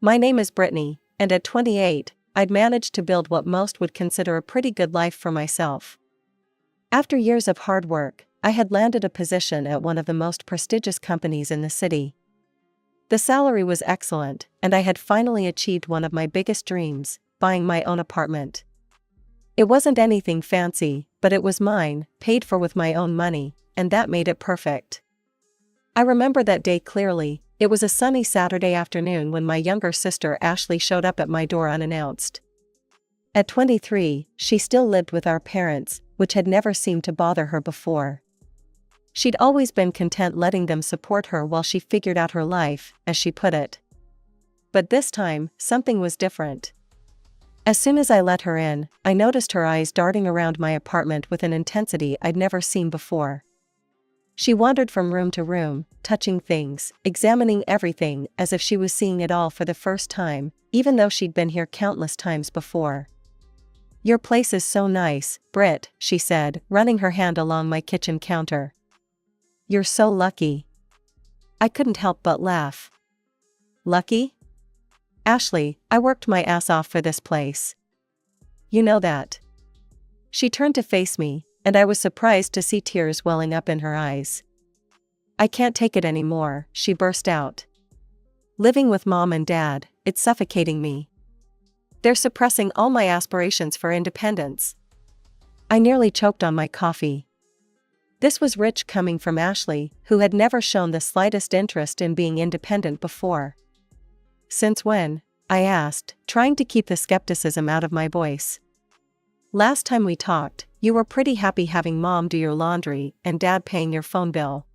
My name is Brittany, and at 28, I'd managed to build what most would consider a pretty good life for myself. After years of hard work, I had landed a position at one of the most prestigious companies in the city. The salary was excellent, and I had finally achieved one of my biggest dreams, buying my own apartment. It wasn't anything fancy, but it was mine, paid for with my own money, and that made it perfect. I remember that day clearly. It was a sunny Saturday afternoon when my younger sister Ashley showed up at my door unannounced. At 23, she still lived with our parents, which had never seemed to bother her before. She'd always been content letting them support her while she figured out her life, as she put it. But this time, something was different. As soon as I let her in, I noticed her eyes darting around my apartment with an intensity I'd never seen before. She wandered from room to room, touching things, examining everything as if she was seeing it all for the first time, even though she'd been here countless times before. "Your place is so nice, Britt," she said, running her hand along my kitchen counter. "You're so lucky." I couldn't help but laugh. "Lucky? Ashley, I worked my ass off for this place. You know that." She turned to face me, and I was surprised to see tears welling up in her eyes. "I can't take it anymore," she burst out. "Living with Mom and Dad, it's suffocating me. They're suppressing all my aspirations for independence." I nearly choked on my coffee. This was rich coming from Ashley, who had never shown the slightest interest in being independent before. "Since when?" I asked, trying to keep the skepticism out of my voice. "Last time we talked, you were pretty happy having Mom do your laundry and Dad paying your phone bill."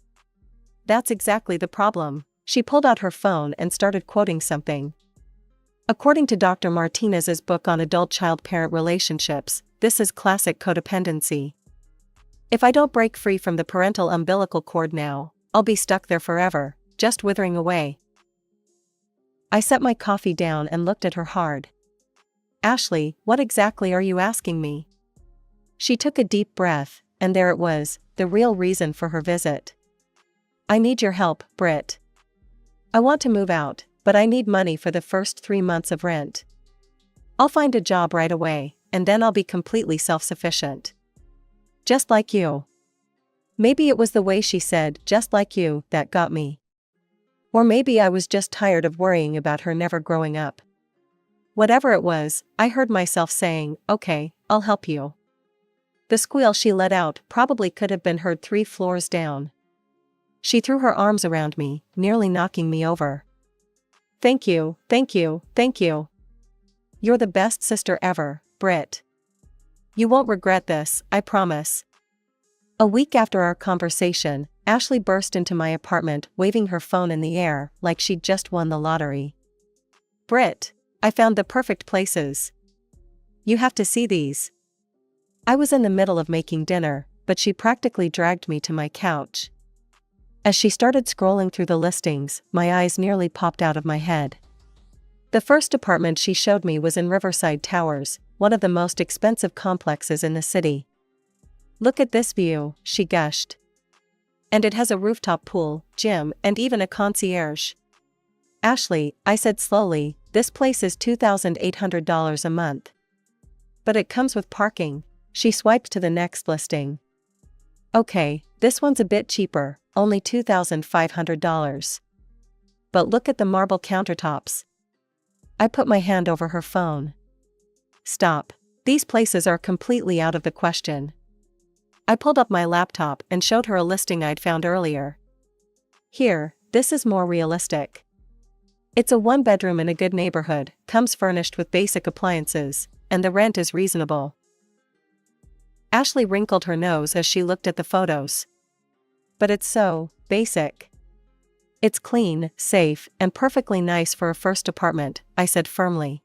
"That's exactly the problem." She pulled out her phone and started quoting something. "According to Dr. Martinez's book on adult child-parent relationships, this is classic codependency. If I don't break free from the parental umbilical cord now, I'll be stuck there forever, just withering away." I set my coffee down and looked at her hard. "Ashley, what exactly are you asking me?" She took a deep breath, and there it was, the real reason for her visit. "I need your help, Britt. I want to move out, but I need money for the first 3 months of rent. I'll find a job right away, and then I'll be completely self-sufficient. Just like you." Maybe it was the way she said, "just like you," that got me. Or maybe I was just tired of worrying about her never growing up. Whatever it was, I heard myself saying, "Okay, I'll help you." The squeal she let out probably could have been heard 3 floors down. She threw her arms around me, nearly knocking me over. "Thank you, thank you, thank you. You're the best sister ever, Britt. You won't regret this, I promise." A week after our conversation, Ashley burst into my apartment waving her phone in the air like she'd just won the lottery. "Britt, I found the perfect places. You have to see these." I was in the middle of making dinner, but she practically dragged me to my couch. As she started scrolling through the listings, my eyes nearly popped out of my head. The first apartment she showed me was in Riverside Towers, one of the most expensive complexes in the city. "Look at this view," she gushed. "And it has a rooftop pool, gym, and even a concierge." "Ashley," I said slowly, "this place is $2,800 a month. But it comes with parking." She swiped to the next listing. "Okay, this one's a bit cheaper, only $2,500. But look at the marble countertops." I put my hand over her phone. "Stop. These places are completely out of the question." I pulled up my laptop and showed her a listing I'd found earlier. "Here, this is more realistic. It's a 1-bedroom in a good neighborhood, comes furnished with basic appliances, and the rent is reasonable." Ashley wrinkled her nose as she looked at the photos. "But it's so basic." "It's clean, safe, and perfectly nice for a first apartment," I said firmly.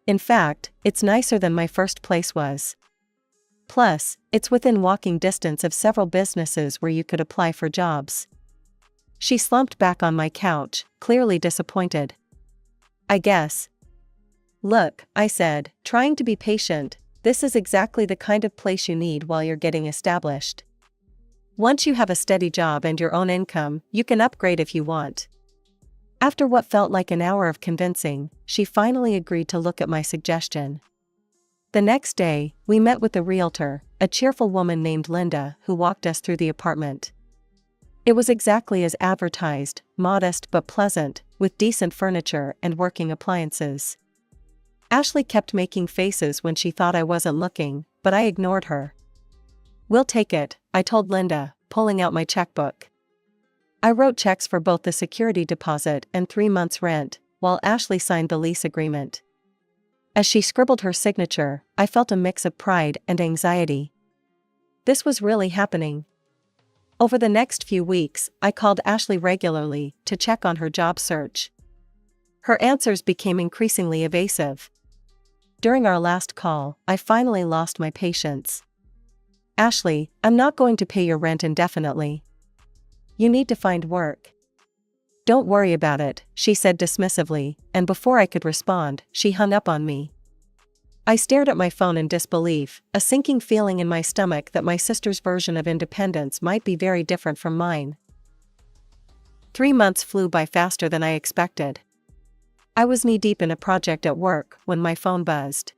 "In fact, it's nicer than my first place was. Plus, it's within walking distance of several businesses where you could apply for jobs." She slumped back on my couch, clearly disappointed. "I guess." "Look," I said, trying to be patient, "this is exactly the kind of place you need while you're getting established. Once you have a steady job and your own income, you can upgrade if you want." After what felt like an hour of convincing, she finally agreed to look at my suggestion. The next day, we met with the realtor, a cheerful woman named Linda, who walked us through the apartment. It was exactly as advertised, modest but pleasant, with decent furniture and working appliances. Ashley kept making faces when she thought I wasn't looking, but I ignored her. "We'll take it," I told Linda, pulling out my checkbook. I wrote checks for both the security deposit and 3 months' rent, while Ashley signed the lease agreement. As she scribbled her signature, I felt a mix of pride and anxiety. This was really happening. Over the next few weeks, I called Ashley regularly to check on her job search. Her answers became increasingly evasive. During our last call, I finally lost my patience. "Ashley, I'm not going to pay your rent indefinitely. You need to find work." "Don't worry about it," she said dismissively, and before I could respond, she hung up on me. I stared at my phone in disbelief, a sinking feeling in my stomach that my sister's version of independence might be very different from mine. 3 months flew by faster than I expected. I was knee-deep in a project at work when my phone buzzed.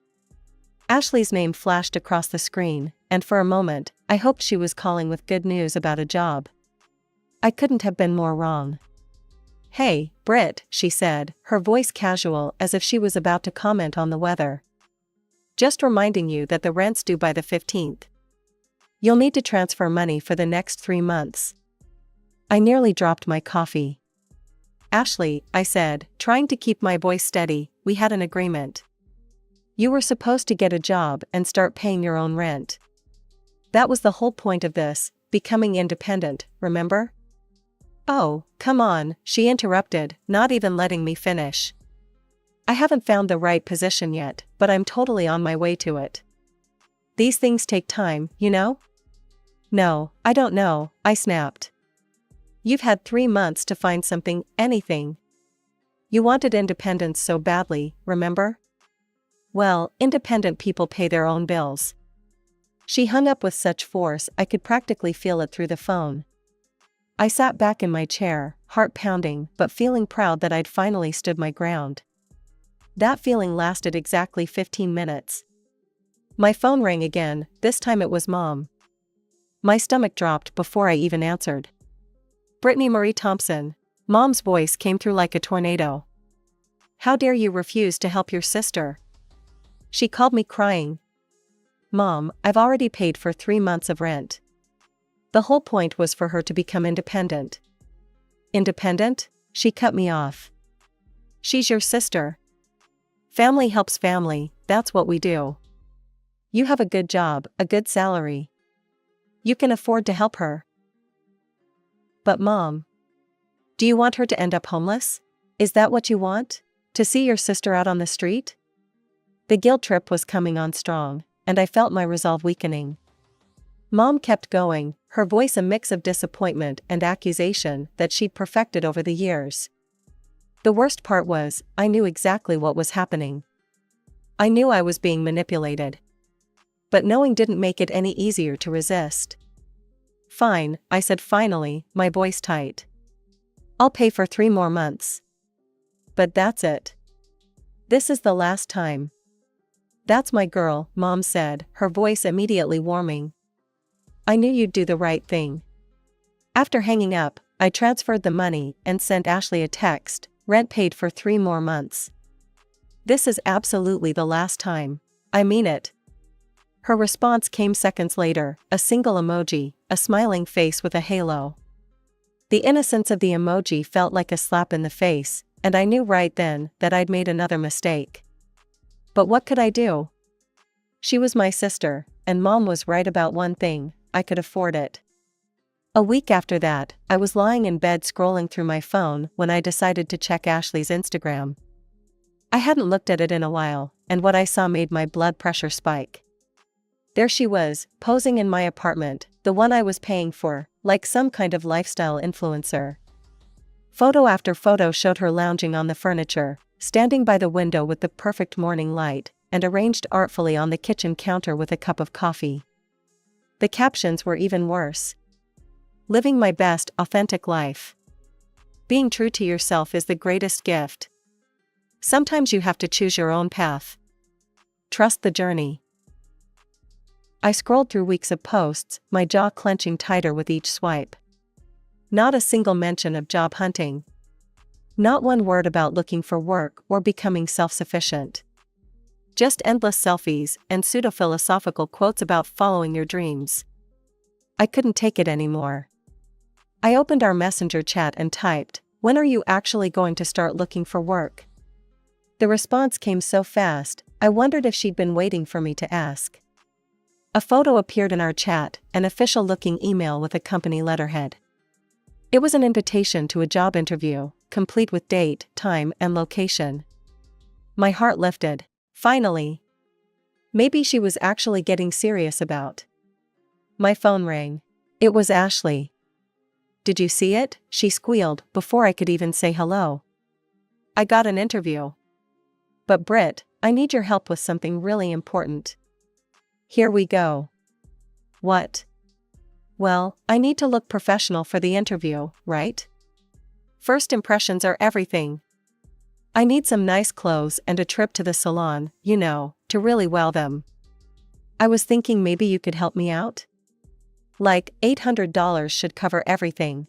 Ashley's name flashed across the screen, and for a moment, I hoped she was calling with good news about a job. I couldn't have been more wrong. "Hey, Britt," she said, her voice casual as if she was about to comment on the weather. "Just reminding you that the rent's due by the 15th. You'll need to transfer money for the next 3 months." I nearly dropped my coffee. "Ashley," I said, trying to keep my voice steady, "we had an agreement. You were supposed to get a job and start paying your own rent. That was the whole point of this, becoming independent, remember?" "Oh, come on," she interrupted, not even letting me finish. "I haven't found the right position yet, but I'm totally on my way to it. These things take time, you know?" "No, I don't know," I snapped. "You've had 3 months to find something, anything. You wanted independence so badly, remember? Well, independent people pay their own bills." She hung up with such force I could practically feel it through the phone. I sat back in my chair, heart pounding but feeling proud that I'd finally stood my ground. That feeling lasted exactly 15 minutes. My phone rang again, this time it was Mom. My stomach dropped before I even answered. "Brittany Marie Thompson." Mom's voice came through like a tornado. "How dare you refuse to help your sister?" She called me crying. "Mom, I've already paid for 3 months of rent. The whole point was for her to become independent." "Independent?" She cut me off. "She's your sister. Family helps family, that's what we do. You have a good job, a good salary. You can afford to help her." "But Mom, do you want her to end up homeless? Is that what you want? To see your sister out on the street?" The guilt trip was coming on strong, and I felt my resolve weakening. Mom kept going, her voice a mix of disappointment and accusation that she'd perfected over the years. The worst part was, I knew exactly what was happening. I knew I was being manipulated. But knowing didn't make it any easier to resist. "Fine," I said finally, my voice tight. "I'll pay for 3 more months. But that's it. This is the last time." "That's my girl," Mom said, her voice immediately warming. "I knew you'd do the right thing." After hanging up, I transferred the money and sent Ashley a text, "Rent paid for 3 more months. This is absolutely the last time. I mean it." Her response came seconds later, a single emoji, a smiling face with a halo. The innocence of the emoji felt like a slap in the face, and I knew right then that I'd made another mistake. But what could I do? She was my sister, and Mom was right about one thing: I could afford it. A week after that, I was lying in bed scrolling through my phone when I decided to check Ashley's Instagram. I hadn't looked at it in a while, and what I saw made my blood pressure spike. There she was, posing in my apartment, the one I was paying for, like some kind of lifestyle influencer. Photo after photo showed her lounging on the furniture, standing by the window with the perfect morning light, and arranged artfully on the kitchen counter with a cup of coffee. The captions were even worse. "Living my best, authentic life." Being true to yourself is the greatest gift. Sometimes you have to choose your own path. Trust the journey. I scrolled through weeks of posts, my jaw clenching tighter with each swipe. Not a single mention of job hunting. Not one word about looking for work or becoming self-sufficient. Just endless selfies and pseudo-philosophical quotes about following your dreams. I couldn't take it anymore. I opened our messenger chat and typed, "When are you actually going to start looking for work?" The response came so fast, I wondered if she'd been waiting for me to ask. A photo appeared in our chat, an official-looking email with a company letterhead. It was an invitation to a job interview, complete with date, time, and location. My heart lifted. Finally. Maybe she was actually getting serious about. My phone rang. It was Ashley. "Did you see it?" she squealed before I could even say hello. "I got an interview. But Britt, I need your help with something really important." "Here we go." "What?" "Well, I need to look professional for the interview, right? First impressions are everything. I need some nice clothes and a trip to the salon, to really wow them. I was thinking maybe you could help me out? Like, $800 should cover everything."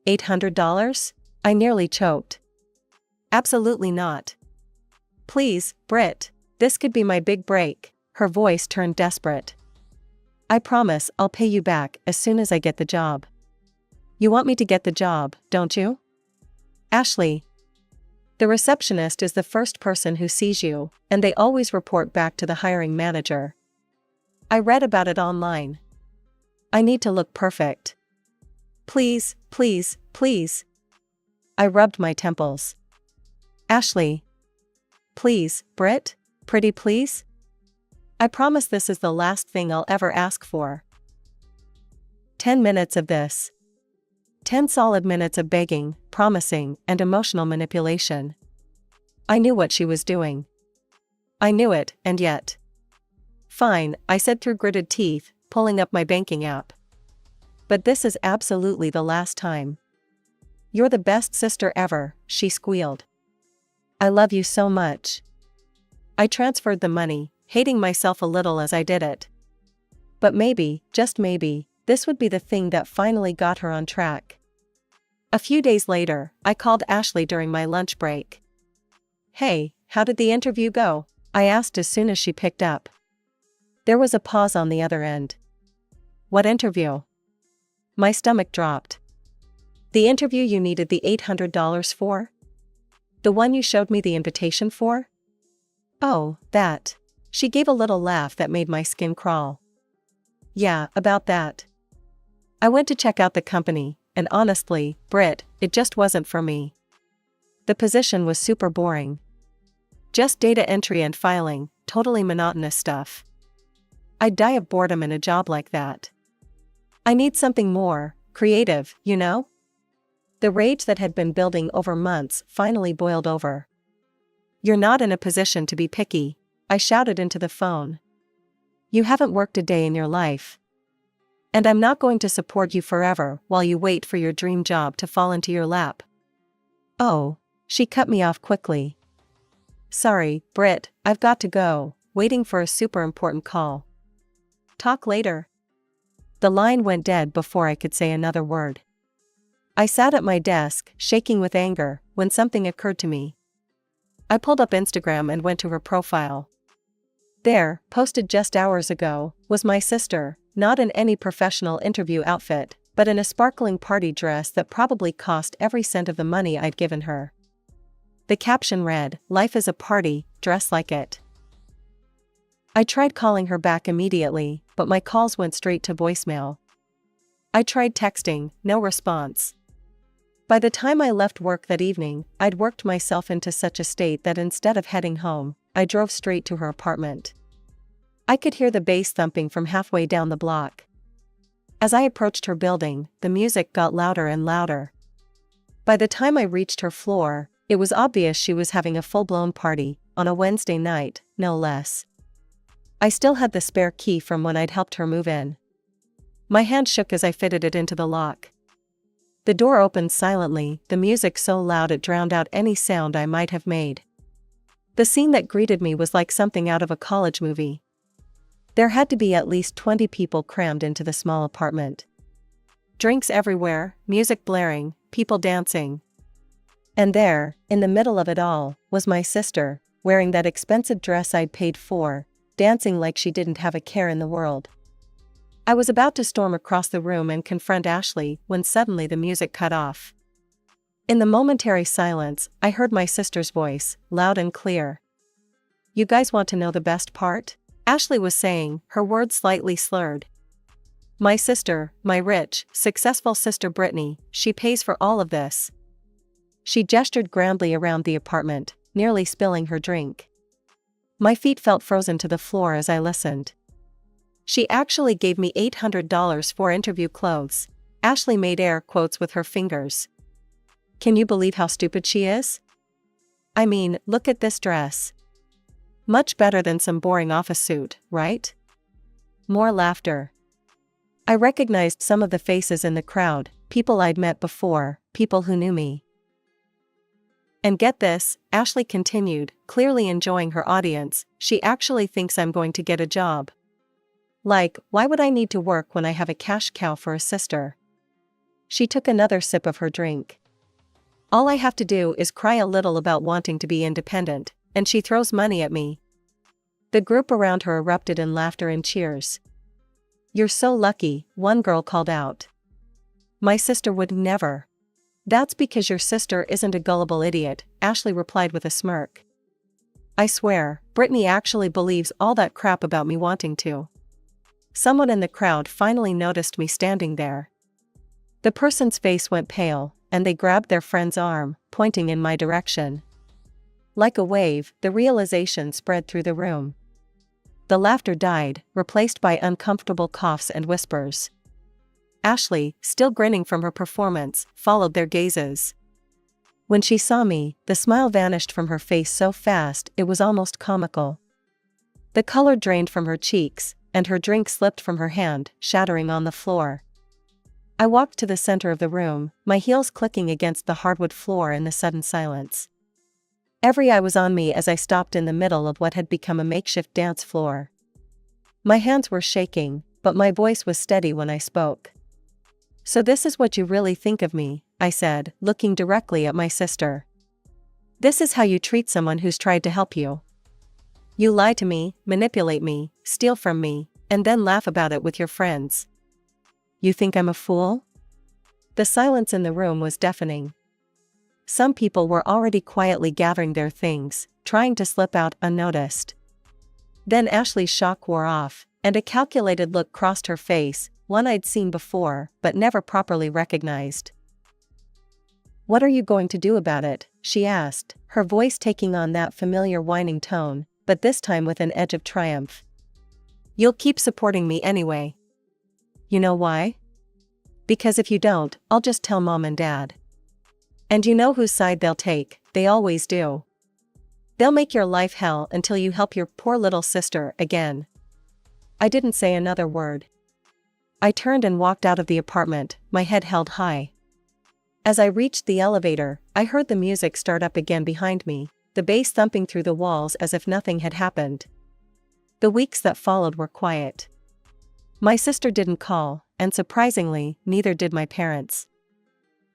$800? I nearly choked. "Absolutely not. Please, Britt, this could be my big break." Her voice turned desperate. "I promise I'll pay you back as soon as I get the job." "You want me to get the job, don't you?" "Ashley. The receptionist is the first person who sees you, and they always report back to the hiring manager. I read about it online. I need to look perfect. Please, please, please." I rubbed my temples. "Ashley. Please, Britt, pretty please? I promise this is the last thing I'll ever ask for." 10 minutes of this. 10 solid minutes of begging, promising, and emotional manipulation. I knew what she was doing. I knew it, and yet. "Fine," I said through gritted teeth, pulling up my banking app. "But this is absolutely the last time." "You're the best sister ever," she squealed. "I love you so much." I transferred the money, hating myself a little as I did it. But maybe, just maybe, this would be the thing that finally got her on track. A few days later, I called Ashley during my lunch break. "Hey, how did the interview go?" I asked as soon as she picked up. There was a pause on the other end. "What interview?" My stomach dropped. "The interview you needed the $800 for? The one you showed me the invitation for?" "Oh, that." She gave a little laugh that made my skin crawl. "Yeah, about that. I went to check out the company, and honestly, Britt, it just wasn't for me. The position was super boring. Just data entry and filing, totally monotonous stuff. I'd die of boredom in a job like that. I need something more creative, The rage that had been building over months finally boiled over. "You're not in a position to be picky," I shouted into the phone. "You haven't worked a day in your life. And I'm not going to support you forever while you wait for your dream job to fall into your lap." "Oh," she cut me off quickly. "Sorry, Britt, I've got to go, waiting for a super important call. Talk later." The line went dead before I could say another word. I sat at my desk, shaking with anger, when something occurred to me. I pulled up Instagram and went to her profile. There, posted just hours ago, was my sister, not in any professional interview outfit, but in a sparkling party dress that probably cost every cent of the money I'd given her. The caption read, "Life is a party, dress like it." I tried calling her back immediately, but my calls went straight to voicemail. I tried texting, no response. By the time I left work that evening, I'd worked myself into such a state that instead of heading home, I drove straight to her apartment. I could hear the bass thumping from halfway down the block. As I approached her building, the music got louder and louder. By the time I reached her floor, it was obvious she was having a full-blown party, on a Wednesday night, no less. I still had the spare key from when I'd helped her move in. My hand shook as I fitted it into the lock. The door opened silently, the music so loud it drowned out any sound I might have made. The scene that greeted me was like something out of a college movie. There had to be at least 20 people crammed into the small apartment. Drinks everywhere, music blaring, people dancing. And there, in the middle of it all, was my sister, wearing that expensive dress I'd paid for, dancing like she didn't have a care in the world. I was about to storm across the room and confront Ashley when suddenly the music cut off. In the momentary silence, I heard my sister's voice, loud and clear. "You guys want to know the best part?" Ashley was saying, her words slightly slurred. "My sister, my rich, successful sister Brittany, she pays for all of this." She gestured grandly around the apartment, nearly spilling her drink. My feet felt frozen to the floor as I listened. "She actually gave me $800 for interview clothes." Ashley made air quotes with her fingers. "Can you believe how stupid she is? I mean, look at this dress. Much better than some boring office suit, right?" More laughter. I recognized some of the faces in the crowd, people I'd met before, people who knew me. "And get this," Ashley continued, clearly enjoying her audience, "she actually thinks I'm going to get a job. Like, why would I need to work when I have a cash cow for a sister?" She took another sip of her drink. "All I have to do is cry a little about wanting to be independent, and she throws money at me." The group around her erupted in laughter and cheers. "You're so lucky," one girl called out. "My sister would never." "That's because your sister isn't a gullible idiot," Ashley replied with a smirk. "I swear, Brittany actually believes all that crap about me wanting to." Someone in the crowd finally noticed me standing there. The person's face went pale, and they grabbed their friend's arm, pointing in my direction. Like a wave, the realization spread through the room. The laughter died, replaced by uncomfortable coughs and whispers. Ashley, still grinning from her performance, followed their gazes. When she saw me, the smile vanished from her face so fast it was almost comical. The color drained from her cheeks, and her drink slipped from her hand, shattering on the floor. I walked to the center of the room, my heels clicking against the hardwood floor in the sudden silence. Every eye was on me as I stopped in the middle of what had become a makeshift dance floor. My hands were shaking, but my voice was steady when I spoke. "So this is what you really think of me," I said, looking directly at my sister. "This is how you treat someone who's tried to help you. You lie to me, manipulate me, steal from me, and then laugh about it with your friends. You think I'm a fool?" The silence in the room was deafening. Some people were already quietly gathering their things, trying to slip out unnoticed. Then Ashley's shock wore off, and a calculated look crossed her face, one I'd seen before, but never properly recognized. "What are you going to do about it?" she asked, her voice taking on that familiar whining tone, but this time with an edge of triumph. "You'll keep supporting me anyway." "You know why?" "Because if you don't, I'll just tell Mom and Dad. And you know whose side they'll take, they always do. They'll make your life hell until you help your poor little sister again." I didn't say another word. I turned and walked out of the apartment, my head held high. As I reached the elevator, I heard the music start up again behind me, the bass thumping through the walls as if nothing had happened. The weeks that followed were quiet. My sister didn't call, and surprisingly, neither did my parents.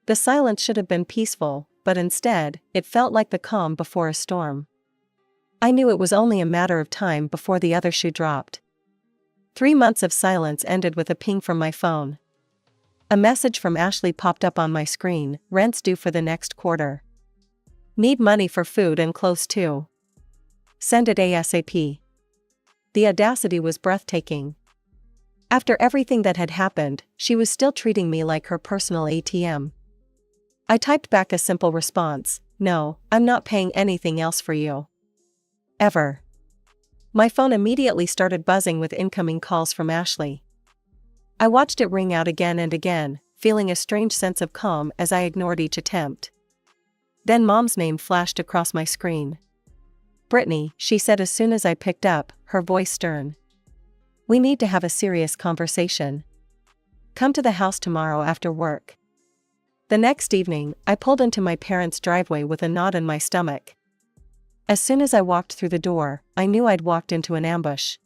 The silence should have been peaceful, but instead, it felt like the calm before a storm. I knew it was only a matter of time before the other shoe dropped. 3 months of silence ended with a ping from my phone. A message from Ashley popped up on my screen, "Rent's due for the next quarter. Need money for food and clothes too. Send it ASAP." The audacity was breathtaking. After everything that had happened, she was still treating me like her personal ATM. I typed back a simple response, "No, I'm not paying anything else for you. Ever." My phone immediately started buzzing with incoming calls from Ashley. I watched it ring out again and again, feeling a strange sense of calm as I ignored each attempt. Then Mom's name flashed across my screen. "Brittany," she said as soon as I picked up, her voice stern. "We need to have a serious conversation. Come to the house tomorrow after work." The next evening, I pulled into my parents' driveway with a knot in my stomach. As soon as I walked through the door, I knew I'd walked into an ambush.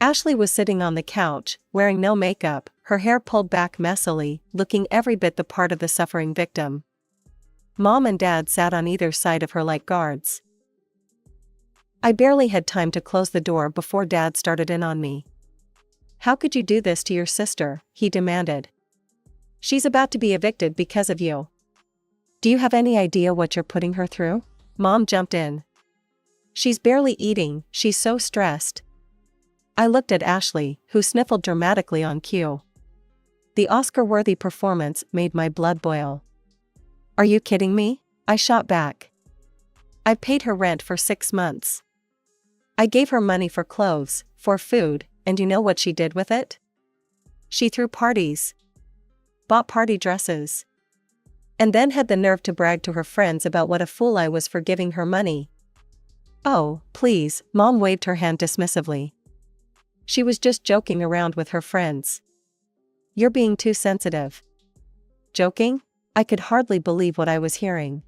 Ashley was sitting on the couch, wearing no makeup, her hair pulled back messily, looking every bit the part of the suffering victim. Mom and Dad sat on either side of her like guards. I barely had time to close the door before Dad started in on me. "How could you do this to your sister?" he demanded. "She's about to be evicted because of you. Do you have any idea what you're putting her through?" Mom jumped in. "She's barely eating, she's so stressed." I looked at Ashley, who sniffled dramatically on cue. The Oscar-worthy performance made my blood boil. "Are you kidding me?" I shot back. "I paid her rent for 6 months. I gave her money for clothes, for food, and you know what she did with it? She threw parties. Bought party dresses. And then had the nerve to brag to her friends about what a fool I was for giving her money." "Oh, please," Mom waved her hand dismissively. "She was just joking around with her friends." "You're being too sensitive." "Joking?" I could hardly believe what I was hearing.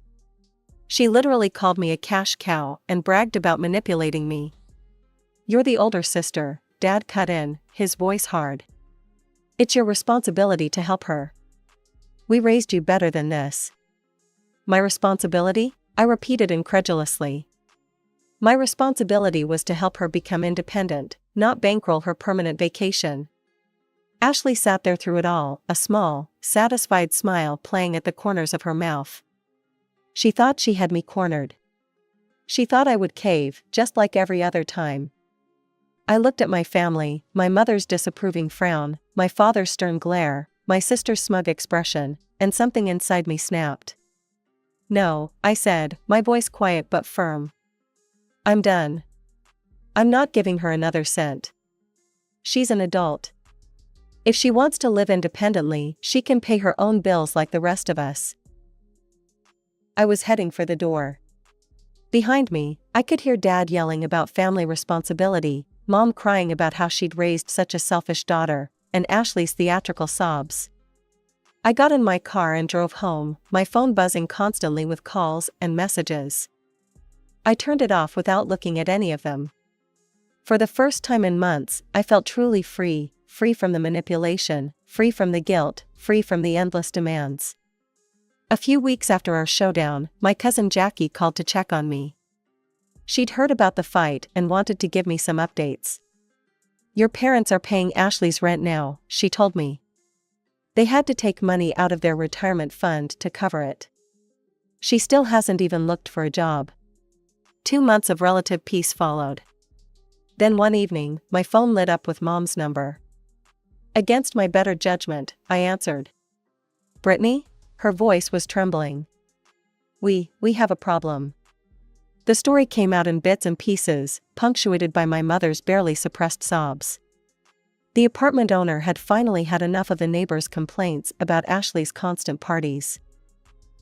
"She literally called me a cash cow and bragged about manipulating me." "You're the older sister," Dad cut in, his voice hard. "It's your responsibility to help her. We raised you better than this." "My responsibility?" I repeated incredulously. My responsibility was to help her become independent, not bankroll her permanent vacation. Ashley sat there through it all, a small, satisfied smile playing at the corners of her mouth. She thought she had me cornered. She thought I would cave, just like every other time. I looked at my family, my mother's disapproving frown, my father's stern glare, my sister's smug expression, and something inside me snapped. "No," I said, my voice quiet but firm. "I'm done. I'm not giving her another cent. She's an adult. If she wants to live independently, she can pay her own bills like the rest of us." I was heading for the door. Behind me, I could hear Dad yelling about family responsibility, Mom crying about how she'd raised such a selfish daughter, and Ashley's theatrical sobs. I got in my car and drove home, my phone buzzing constantly with calls and messages. I turned it off without looking at any of them. For the first time in months, I felt truly free, free from the manipulation, free from the guilt, free from the endless demands. A few weeks after our showdown, my cousin Jackie called to check on me. She'd heard about the fight and wanted to give me some updates. "Your parents are paying Ashley's rent now," she told me. "They had to take money out of their retirement fund to cover it. She still hasn't even looked for a job." 2 months of relative peace followed. Then one evening, my phone lit up with Mom's number. Against my better judgment, I answered. "Brittany?" Her voice was trembling. We have a problem." The story came out in bits and pieces, punctuated by my mother's barely suppressed sobs. The apartment owner had finally had enough of the neighbors' complaints about Ashley's constant parties.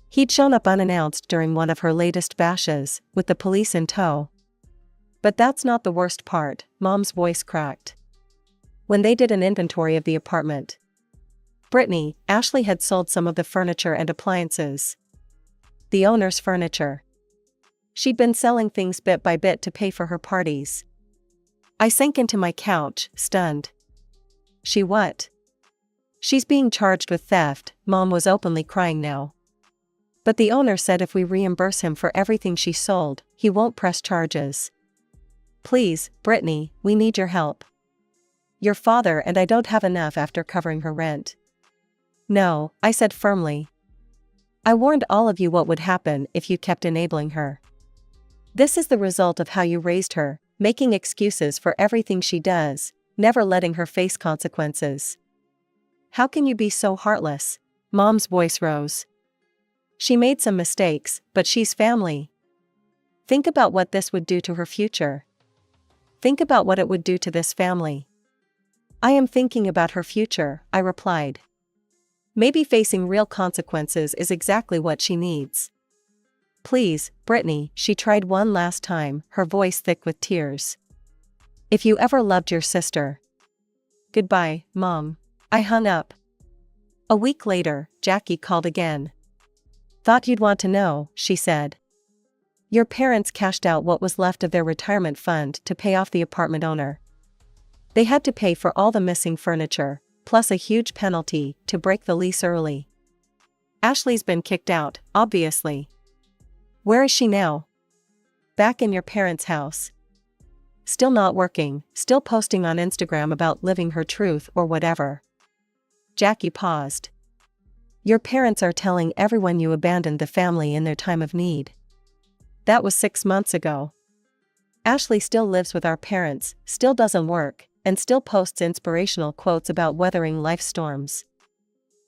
He'd shown up unannounced during one of her latest bashes, with the police in tow. "But that's not the worst part," Mom's voice cracked. "When they did an inventory of the apartment, Brittany, Ashley had sold some of the furniture and appliances. The owner's furniture. She'd been selling things bit by bit to pay for her parties." I sank into my couch, stunned. "She what?" "She's being charged with theft," Mom was openly crying now. "But the owner said if we reimburse him for everything she sold, he won't press charges. Please, Brittany, we need your help. Your father and I don't have enough after covering her rent." "No," I said firmly. "I warned all of you what would happen if you kept enabling her. This is the result of how you raised her, making excuses for everything she does, never letting her face consequences. How can you be so heartless?" Mom's voice rose. "She made some mistakes, but she's family. Think about what this would do to her future. Think about what it would do to this family." "I am thinking about her future," I replied. "Maybe facing real consequences is exactly what she needs." "Please, Brittany," she tried one last time, her voice thick with tears. "If you ever loved your sister." "Goodbye, Mom." I hung up. A week later, Jackie called again. "Thought you'd want to know," she said. "Your parents cashed out what was left of their retirement fund to pay off the apartment owner. They had to pay for all the missing furniture, plus a huge penalty, to break the lease early. Ashley's been kicked out, obviously." "Where is she now?" "Back in your parents' house. Still not working, still posting on Instagram about living her truth or whatever." Jackie paused. "Your parents are telling everyone you abandoned the family in their time of need." "That was 6 months ago. Ashley still lives with our parents, still doesn't work, and still posts inspirational quotes about weathering life's storms.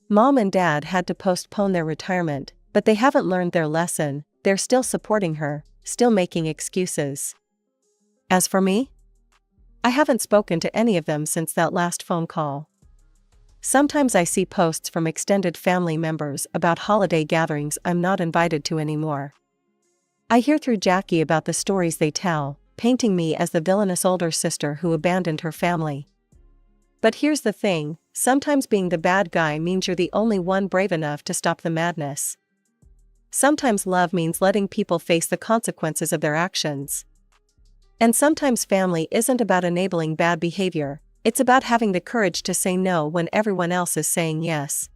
Mom and Dad had to postpone their retirement, but they haven't learned their lesson. They're still supporting her, still making excuses. As for me, I haven't spoken to any of them since that last phone call. Sometimes I see posts from extended family members about holiday gatherings I'm not invited to anymore. I hear through Jackie about the stories they tell, painting me as the villainous older sister who abandoned her family. But here's the thing, sometimes being the bad guy means you're the only one brave enough to stop the madness. Sometimes love means letting people face the consequences of their actions. And sometimes family isn't about enabling bad behavior, it's about having the courage to say no when everyone else is saying yes."